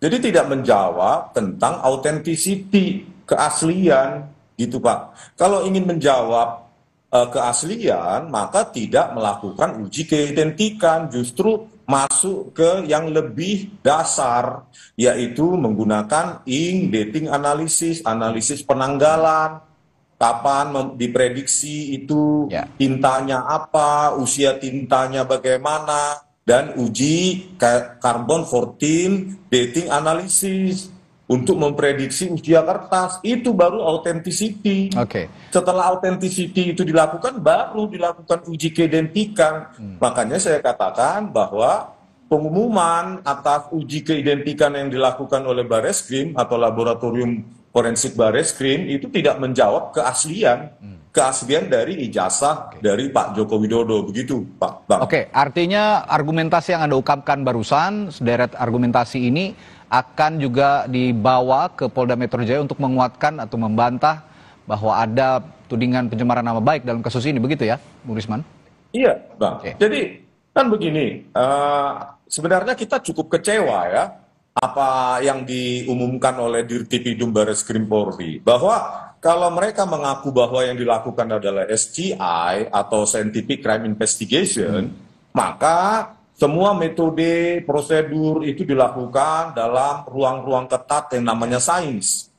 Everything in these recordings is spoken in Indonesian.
Jadi tidak menjawab tentang authenticity, keaslian, gitu Pak. Kalau ingin menjawab keaslian, maka tidak melakukan uji keidentikan, justru masuk ke yang lebih dasar, yaitu menggunakan dating analysis, analisis penanggalan, kapan diprediksi itu Ya. tintanya apa, usia tintanya bagaimana, dan uji carbon 14 dating analysis untuk memprediksi usia kertas. Itu baru authenticity. Oke. Setelah authenticity itu dilakukan, baru dilakukan uji keidentikan. Makanya saya katakan bahwa pengumuman atas uji keidentikan yang dilakukan oleh Bareskrim atau Laboratorium Forensik Bareskrim itu tidak menjawab keaslian dari ijazah dari Pak Joko Widodo, begitu Pak Bang. Oke, artinya argumentasi yang Anda ungkapkan barusan, sederet argumentasi ini akan juga dibawa ke Polda Metro Jaya untuk menguatkan atau membantah bahwa ada tudingan pencemaran nama baik dalam kasus ini, begitu ya, Bung Risman? Iya, Bang. Oke. Jadi kan begini, sebenarnya kita cukup kecewa ya apa yang diumumkan oleh Dirtipidum Bareskrim Polri, bahwa kalau mereka mengaku bahwa yang dilakukan adalah SCI atau Scientific Crime Investigation, maka semua metode, prosedur itu dilakukan dalam ruang-ruang ketat yang namanya sains.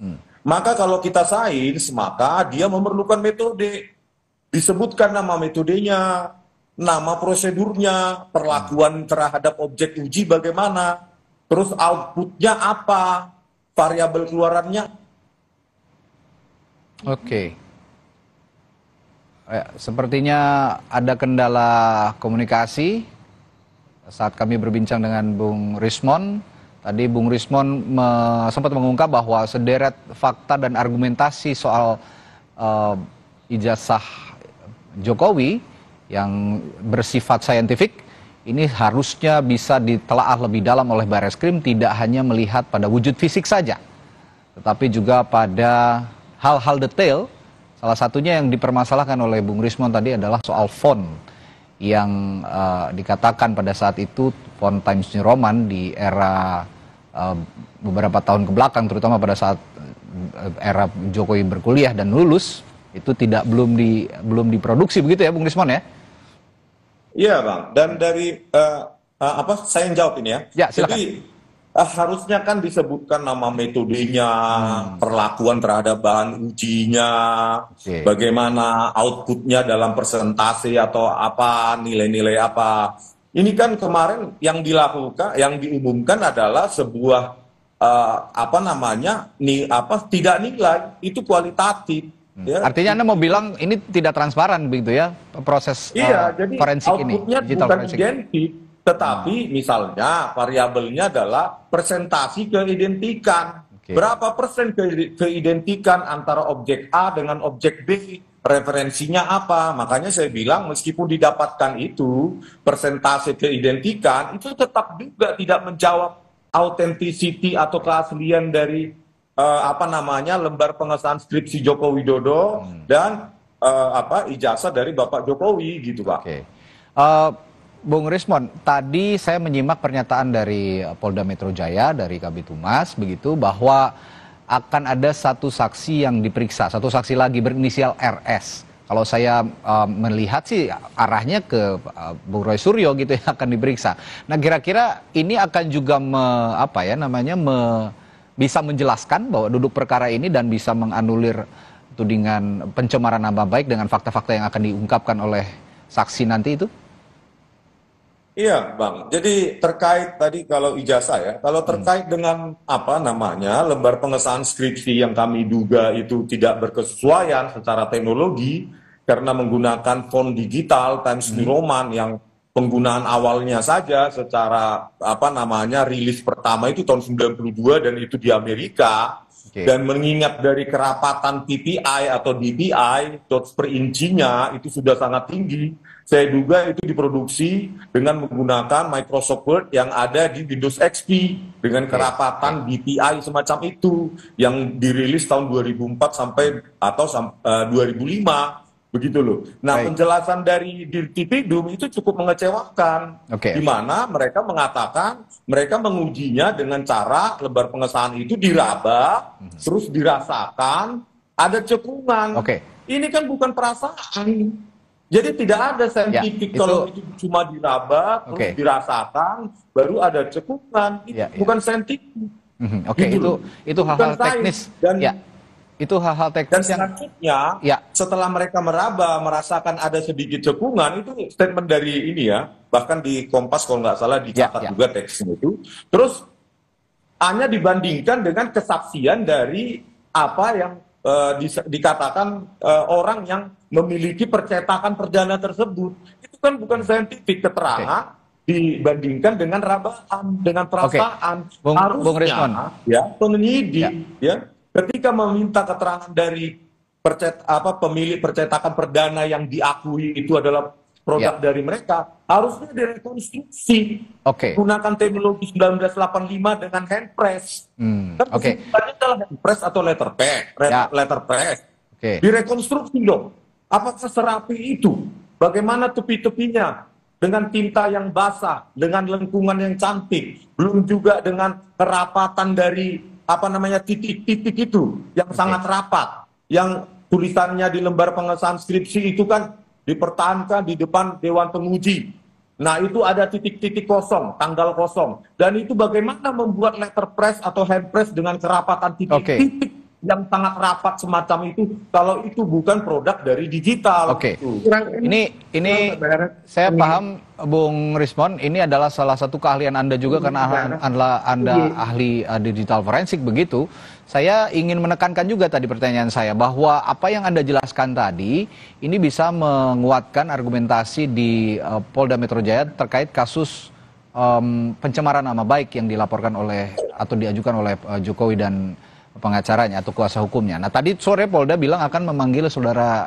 Maka kalau kita sains, maka dia memerlukan metode. Disebutkan nama metodenya, nama prosedurnya, perlakuan terhadap objek uji bagaimana, terus outputnya apa, variabel keluarannya. Oke. Sepertinya ada kendala komunikasi saat kami berbincang dengan Bung Rismon. Tadi Bung Rismon sempat mengungkap bahwa sederet fakta dan argumentasi soal ijazah Jokowi yang bersifat saintifik ini harusnya bisa ditelaah lebih dalam oleh Bareskrim, tidak hanya melihat pada wujud fisik saja, tetapi juga pada hal-hal detail. Salah satunya yang dipermasalahkan oleh Bung Rismon tadi adalah soal font yang dikatakan pada saat itu font Times New Roman di era beberapa tahun kebelakang, terutama pada saat era Jokowi berkuliah dan lulus, itu belum diproduksi, begitu ya Bung Rismon ya? Iya Bang, dan dari saya yang jawab ini ya. Ya, silakan. Jadi harusnya kan disebutkan nama metodenya, perlakuan terhadap bahan ujinya, bagaimana outputnya dalam persentase atau apa, nilai-nilai apa. Ini kan kemarin yang dilakukan, yang diumumkan adalah sebuah tidak nilai, itu kualitatif. Ya. Artinya Anda mau bilang ini tidak transparan begitu ya, proses jadi forensik ini, outputnya digital bukan forensik. identik, tetapi misalnya variabelnya adalah presentasi keidentikan. Berapa persen keidentikan antara objek A dengan objek B, referensinya apa. Makanya saya bilang meskipun didapatkan itu, persentase keidentikan, itu tetap juga tidak menjawab authenticity atau keaslian dari lembar pengesahan skripsi Joko Widodo dan ijazah dari Bapak Jokowi gitu Pak. Oke. Bung Rismon, tadi saya menyimak pernyataan dari Polda Metro Jaya, dari Kabid Humas begitu, bahwa akan ada satu saksi yang diperiksa, satu saksi lagi berinisial RS. Kalau saya melihat sih arahnya ke Bung Roy Suryo gitu yang akan diperiksa. Nah, kira-kira ini akan juga bisa menjelaskan bahwa duduk perkara ini dan bisa menganulir tudingan pencemaran nama baik dengan fakta-fakta yang akan diungkapkan oleh saksi nanti itu? Iya, Bang. Jadi terkait tadi kalau ijazah ya, kalau terkait dengan lembar pengesahan skripsi yang kami duga itu tidak berkesesuaian secara teknologi karena menggunakan font digital Times New Roman yang penggunaan awalnya saja secara rilis pertama itu tahun 92 dan itu di Amerika. Dan mengingat dari kerapatan PPI atau DPI, dots per incinya itu sudah sangat tinggi. Saya duga itu diproduksi dengan menggunakan Microsoft Word yang ada di Windows XP dengan kerapatan DPI semacam itu yang dirilis tahun 2004 sampai 2005. Begitu loh. Nah, Baik. penjelasan dari Dirtipidum itu cukup mengecewakan. Oke. Di mana mereka mengatakan mereka mengujinya dengan cara lembar pengesahan itu diraba, terus dirasakan, ada cekungan. Oke. Ini kan bukan perasaan. Jadi tidak ada saintifik kalau itu cuma diraba, terus dirasakan, baru ada cekungan. Itu bukan saintifik. Oke, Gitu itu hal-hal teknis. Dan Ya. Itu hal-hal dan teknis yang selanjutnya, setelah mereka meraba, merasakan ada sedikit cekungan, itu statement dari ini ya, bahkan di Kompas kalau nggak salah dicatat juga teksnya itu. Terus hanya dibandingkan dengan kesaksian dari apa yang dikatakan orang yang memiliki percetakan perdana tersebut. Itu kan bukan saintifik keterangan dibandingkan dengan rabaan, dengan perasaan. Harusnya ya penyidik ya ketika meminta keterangan dari pemilik percetakan perdana yang diakui itu adalah produk dari mereka, harusnya direkonstruksi menggunakan teknologi 1985 dengan handpress. Kan adalah handpress atau letterpress. Direkonstruksi dong. Apakah serapi itu? Bagaimana tepi-tepinya? Dengan tinta yang basah, dengan lengkungan yang cantik, belum juga dengan kerapatan dari titik-titik itu yang sangat rapat, yang tulisannya di lembar pengesahan skripsi itu kan dipertahankan di depan Dewan Penguji. Nah, itu ada titik-titik kosong, tanggal kosong. Dan itu bagaimana membuat letterpress atau handpress dengan kerapatan titik-titik yang sangat rapat semacam itu, kalau itu bukan produk dari digital. Ini saya paham, Bung Rismon, ini adalah salah satu keahlian Anda juga karena Anda ahli digital forensik begitu. Saya ingin menekankan juga tadi pertanyaan saya bahwa apa yang Anda jelaskan tadi ini bisa menguatkan argumentasi di Polda Metro Jaya terkait kasus pencemaran nama baik yang dilaporkan oleh atau diajukan oleh Jokowi dan pengacaranya atau kuasa hukumnya. Nah, tadi sore Polda bilang akan memanggil saudara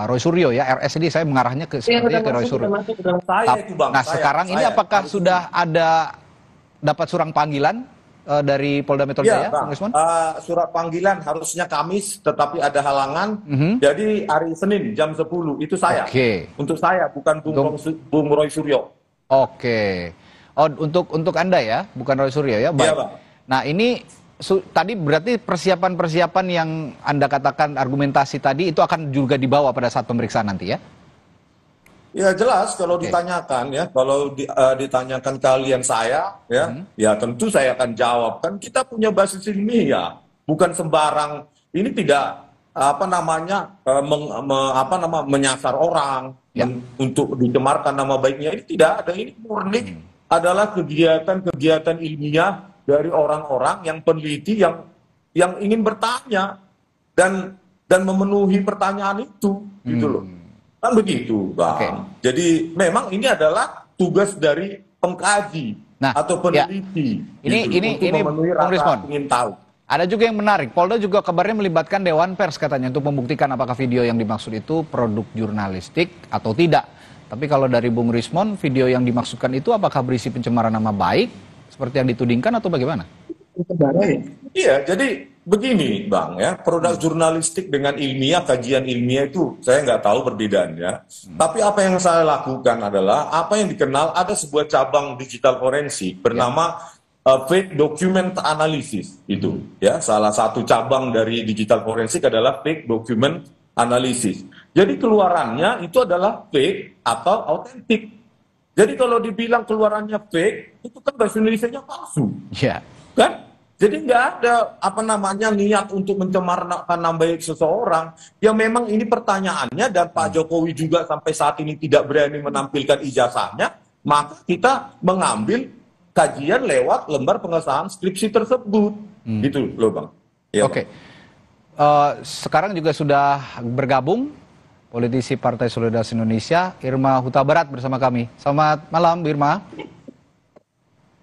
Roy Suryo ya, RS ini saya mengarahnya ke sepertinya ke Roy Suryo. Nah, sekarang ini apakah sudah ada dapat surat panggilan dari Polda Metro Jaya, Bang Rismon? Surat panggilan harusnya Kamis, tetapi ada halangan. Jadi hari Senin jam 10 itu saya. Untuk saya, bukan Bung Roy Suryo. Oh, untuk Anda ya, bukan Roy Suryo ya. Baik. Nah, ini tadi berarti persiapan-persiapan yang Anda katakan argumentasi tadi itu akan juga dibawa pada saat pemeriksaan nanti ya? Ya jelas kalau ditanyakan ya, kalau ditanyakan kalian saya ya, ya tentu saya akan jawab. Kan kita punya basis ilmiah, bukan sembarang. Ini tidak menyasar orang untuk dicemarkan nama baiknya. Ini tidak ada, ini murni adalah kegiatan-kegiatan ilmiah dari orang-orang yang peneliti yang ingin bertanya dan memenuhi pertanyaan itu, gitu loh. Kan begitu, Bang. Jadi memang ini adalah tugas dari pengkaji atau peneliti. Ini memenuhi rasa ingin tahu. Ada juga yang menarik, Polda juga kabarnya melibatkan Dewan Pers katanya untuk membuktikan apakah video yang dimaksud itu produk jurnalistik atau tidak. Tapi kalau dari Bung Rismon, video yang dimaksudkan itu apakah berisi pencemaran nama baik seperti yang ditudingkan atau bagaimana? Iya, jadi begini Bang ya, produk jurnalistik dengan ilmiah, kajian ilmiah itu saya nggak tahu perbedaannya. Tapi apa yang saya lakukan adalah, apa yang dikenal ada sebuah cabang digital forensik bernama fake document analysis itu. Ya, salah satu cabang dari digital forensik adalah fake document analysis. Jadi keluarannya itu adalah fake atau autentik. Jadi kalau dibilang keluarannya fake, itu kan bahasa Indonesianya palsu. Kan? Jadi nggak ada niat untuk mencemarkan nama baik seseorang. Ya memang ini pertanyaannya dan Pak Jokowi juga sampai saat ini tidak berani menampilkan ijazahnya, maka kita mengambil kajian lewat lembar pengesahan skripsi tersebut. Gitu loh Bang. Ya, Oke. Sekarang juga sudah bergabung politisi Partai Solidaritas Indonesia, Irma Huta Barat bersama kami. Selamat malam, Irma.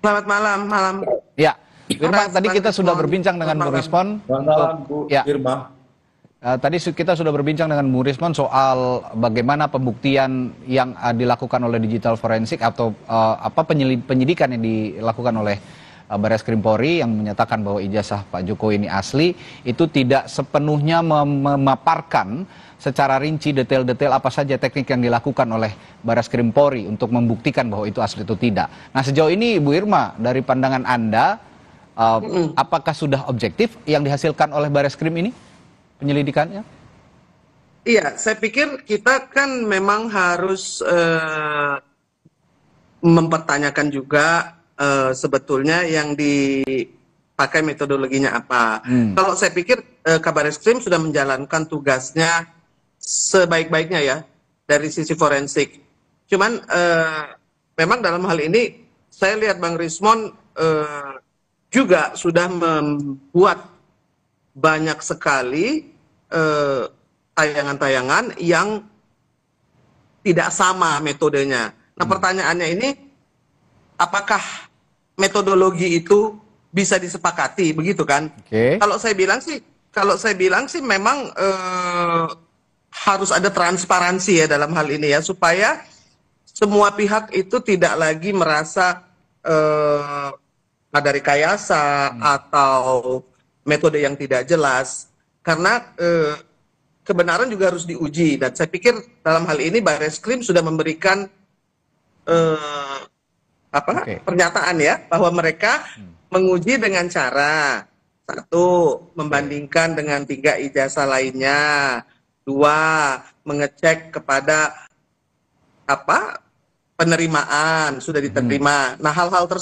Selamat malam. Ya, Irma, tadi kita sudah berbincang dengan Bung Rismon. Selamat malam, Bu Irma. Tadi kita sudah berbincang dengan Bung Rismon soal bagaimana pembuktian yang dilakukan oleh digital forensik atau penyidikan yang dilakukan oleh Barreskrim Polri yang menyatakan bahwa ijazah Pak Jokowi ini asli, itu tidak sepenuhnya memaparkan secara rinci detail-detail apa saja teknik yang dilakukan oleh Barreskrim Polri untuk membuktikan bahwa itu asli atau tidak. Nah, sejauh ini Bu Irma, dari pandangan Anda, apakah sudah objektif yang dihasilkan oleh Barreskrim ini penyelidikannya? Iya, saya pikir kita kan memang harus mempertanyakan juga sebetulnya yang dipakai metodologinya apa. Kalau saya pikir Kabar Eskrim sudah menjalankan tugasnya sebaik-baiknya ya dari sisi forensik. Cuman memang dalam hal ini saya lihat Bang Rismon juga sudah membuat banyak sekali tayangan-tayangan yang tidak sama metodenya. Nah, pertanyaannya ini, apakah metodologi itu bisa disepakati, begitu kan? Oke. Kalau saya bilang sih memang harus ada transparansi ya dalam hal ini ya, supaya semua pihak itu tidak lagi merasa ada rekayasa atau metode yang tidak jelas, karena kebenaran juga harus diuji. Dan saya pikir dalam hal ini Barreskrim sudah memberikan pernyataan ya, bahwa mereka menguji dengan cara, satu, membandingkan dengan 3 ijazah lainnya, 2, mengecek kepada penerimaan sudah diterima. Nah, hal-hal tersebut